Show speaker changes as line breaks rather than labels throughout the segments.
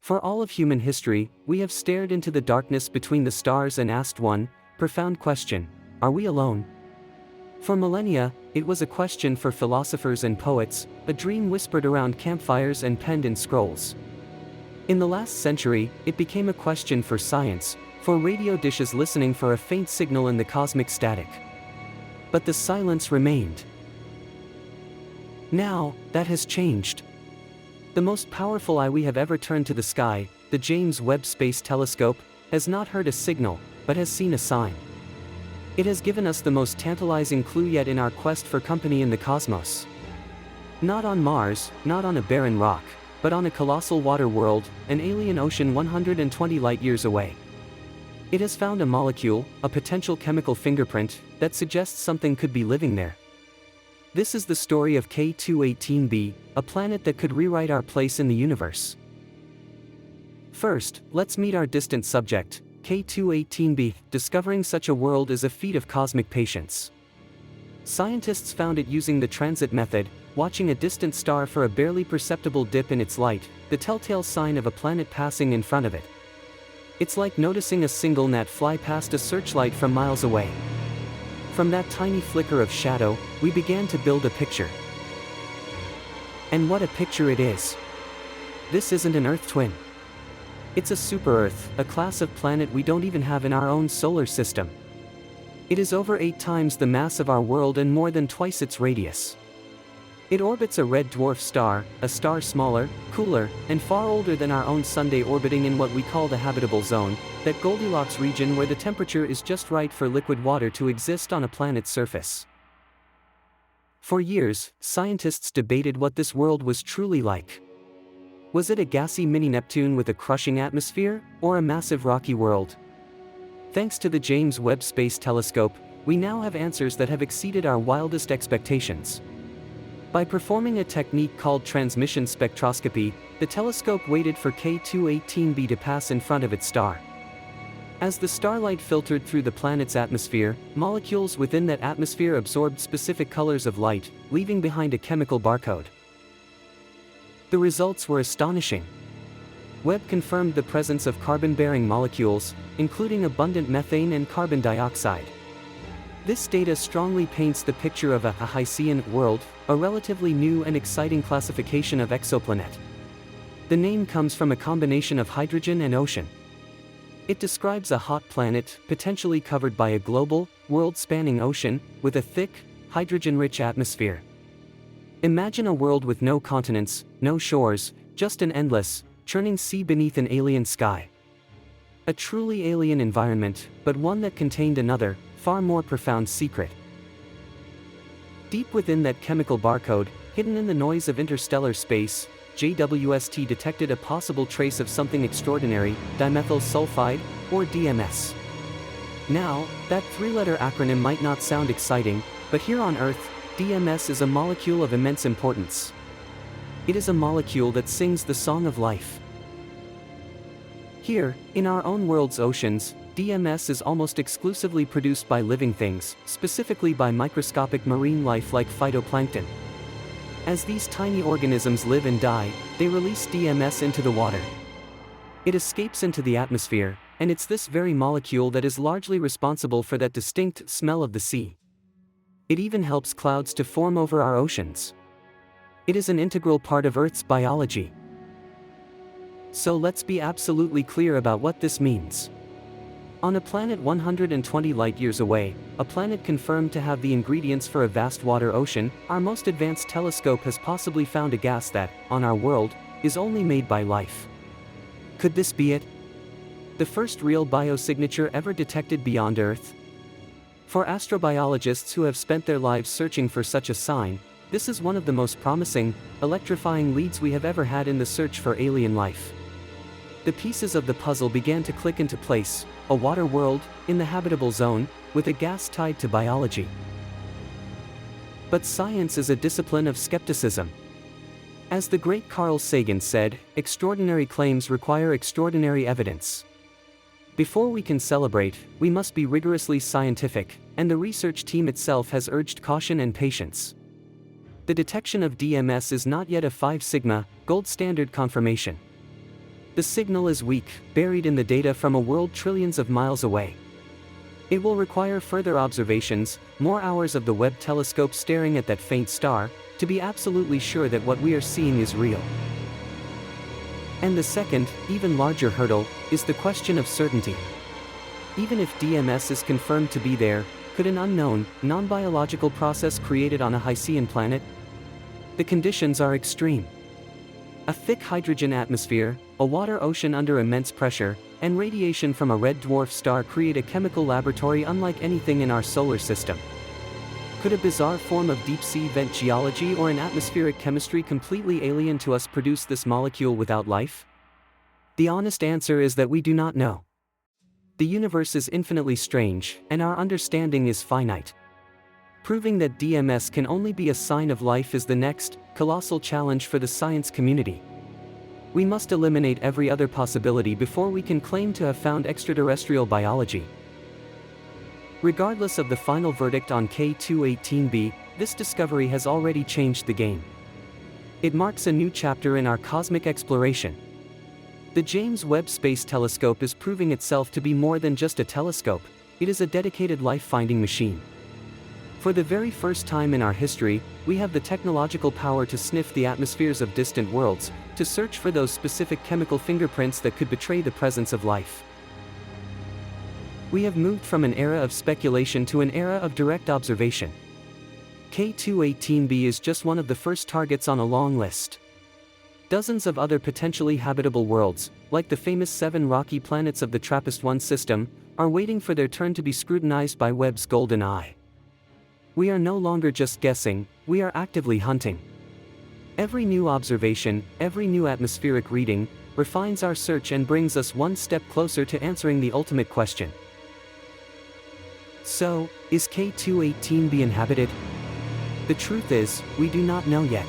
For all of human history, we have stared into the darkness between the stars and asked one profound question: are we alone? For millennia, it was a question for philosophers and poets, a dream whispered around campfires and penned in scrolls. In the last century, it became a question for science, for radio dishes listening for a faint signal in the cosmic static. But the silence remained. Now, that has changed. The most powerful eye we have ever turned to the sky, the James Webb Space Telescope, has not heard a signal, but has seen a sign. It has given us the most tantalizing clue yet in our quest for company in the cosmos. Not on Mars, not on a barren rock, but on a colossal water world, an alien ocean 120 light-years away. It has found a molecule, a potential chemical fingerprint, that suggests something could be living there. This is the story of K218b, a planet that could rewrite our place in the universe. First, let's meet our distant subject, K218b. Discovering such a world is a feat of cosmic patience. Scientists found it using the transit method, watching a distant star for a barely perceptible dip in its light, the telltale sign of a planet passing in front of it. It's like noticing a single gnat fly past a searchlight from miles away. From that tiny flicker of shadow, we began to build a picture. And what a picture it is! This isn't an Earth twin. It's a super-Earth, a class of planet we don't even have in our own solar system. It is over 8 times the mass of our world and more than twice its radius. It orbits a red dwarf star, a star smaller, cooler, and far older than our own Sun, orbiting in what we call the habitable zone, that Goldilocks region where the temperature is just right for liquid water to exist on a planet's surface. For years, scientists debated what this world was truly like. Was it a gassy mini-Neptune with a crushing atmosphere, or a massive rocky world? Thanks to the James Webb Space Telescope, we now have answers that have exceeded our wildest expectations. By performing a technique called transmission spectroscopy, the telescope waited for K218b to pass in front of its star. As the starlight filtered through the planet's atmosphere, molecules within that atmosphere absorbed specific colors of light, leaving behind a chemical barcode. The results were astonishing. Webb confirmed the presence of carbon-bearing molecules, including abundant methane and carbon dioxide. This data strongly paints the picture of a Hycean world, a relatively new and exciting classification of exoplanet. The name comes from a combination of hydrogen and ocean. It describes a hot planet, potentially covered by a global, world-spanning ocean, with a thick, hydrogen-rich atmosphere. Imagine a world with no continents, no shores, just an endless, churning sea beneath an alien sky. A truly alien environment, but one that contained another, far more profound secret. Deep within that chemical barcode, hidden in the noise of interstellar space, JWST detected a possible trace of something extraordinary, dimethyl sulfide, or DMS. Now, that 3-letter acronym might not sound exciting, but here on Earth, DMS is a molecule of immense importance. It is a molecule that sings the song of life. Here, in our own world's oceans, DMS is almost exclusively produced by living things, specifically by microscopic marine life like phytoplankton. As these tiny organisms live and die, they release DMS into the water. It escapes into the atmosphere, and it's this very molecule that is largely responsible for that distinct smell of the sea. It even helps clouds to form over our oceans. It is an integral part of Earth's biology. So let's be absolutely clear about what this means. On a planet 120 light-years away, a planet confirmed to have the ingredients for a vast water ocean, our most advanced telescope has possibly found a gas that, on our world, is only made by life. Could this be it? The first real biosignature ever detected beyond Earth? For astrobiologists who have spent their lives searching for such a sign, this is one of the most promising, electrifying leads we have ever had in the search for alien life. The pieces of the puzzle began to click into place, a water world, in the habitable zone, with a gas tied to biology. But science is a discipline of skepticism. As the great Carl Sagan said, extraordinary claims require extraordinary evidence. Before we can celebrate, we must be rigorously scientific, and the research team itself has urged caution and patience. The detection of DMS is not yet a 5 sigma, gold standard confirmation. The signal is weak, buried in the data from a world trillions of miles away. It will require further observations, more hours of the Webb telescope staring at that faint star, to be absolutely sure that what we are seeing is real. And the second, even larger hurdle, is the question of certainty. Even if DMS is confirmed to be there, could an unknown, non-biological process created on a Hycean planet? The conditions are extreme. A thick hydrogen atmosphere, a water ocean under immense pressure, and radiation from a red dwarf star create a chemical laboratory unlike anything in our solar system. Could a bizarre form of deep-sea vent geology or an atmospheric chemistry completely alien to us produce this molecule without life? The honest answer is that we do not know. The universe is infinitely strange, and our understanding is finite. Proving that DMS can only be a sign of life is the next, colossal challenge for the science community. We must eliminate every other possibility before we can claim to have found extraterrestrial biology. Regardless of the final verdict on K218b, this discovery has already changed the game. It marks a new chapter in our cosmic exploration. The James Webb Space Telescope is proving itself to be more than just a telescope, it is a dedicated life-finding machine. For the very first time in our history, we have the technological power to sniff the atmospheres of distant worlds, to search for those specific chemical fingerprints that could betray the presence of life. We have moved from an era of speculation to an era of direct observation. K218b is just one of the first targets on a long list. Dozens of other potentially habitable worlds, like the famous 7 rocky planets of the TRAPPIST-1 system, are waiting for their turn to be scrutinized by Webb's golden eye. We are no longer just guessing, we are actively hunting. Every new observation, every new atmospheric reading, refines our search and brings us one step closer to answering the ultimate question. So, is K218b inhabited? The truth is, we do not know yet.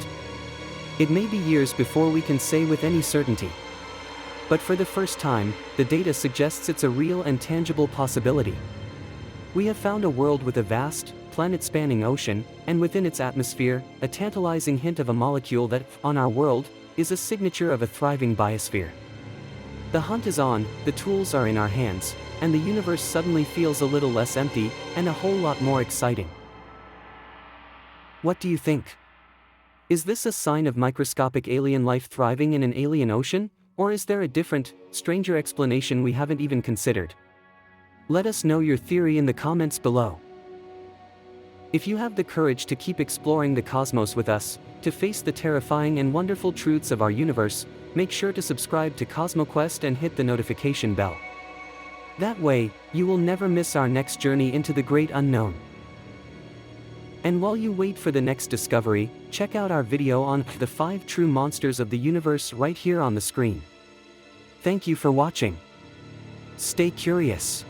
It may be years before we can say with any certainty. But for the first time, the data suggests it's a real and tangible possibility. We have found a world with a vast, planet-spanning ocean, and within its atmosphere, a tantalizing hint of a molecule that, on our world, is a signature of a thriving biosphere. The hunt is on, the tools are in our hands, and the universe suddenly feels a little less empty, and a whole lot more exciting. What do you think? Is this a sign of microscopic alien life thriving in an alien ocean, or is there a different, stranger explanation we haven't even considered? Let us know your theory in the comments below. If you have the courage to keep exploring the cosmos with us, to face the terrifying and wonderful truths of our universe, make sure to subscribe to CosmoQuest and hit the notification bell. That way, you will never miss our next journey into the great unknown. And while you wait for the next discovery, check out our video on the 5 true monsters of the universe right here on the screen. Thank you for watching. Stay curious.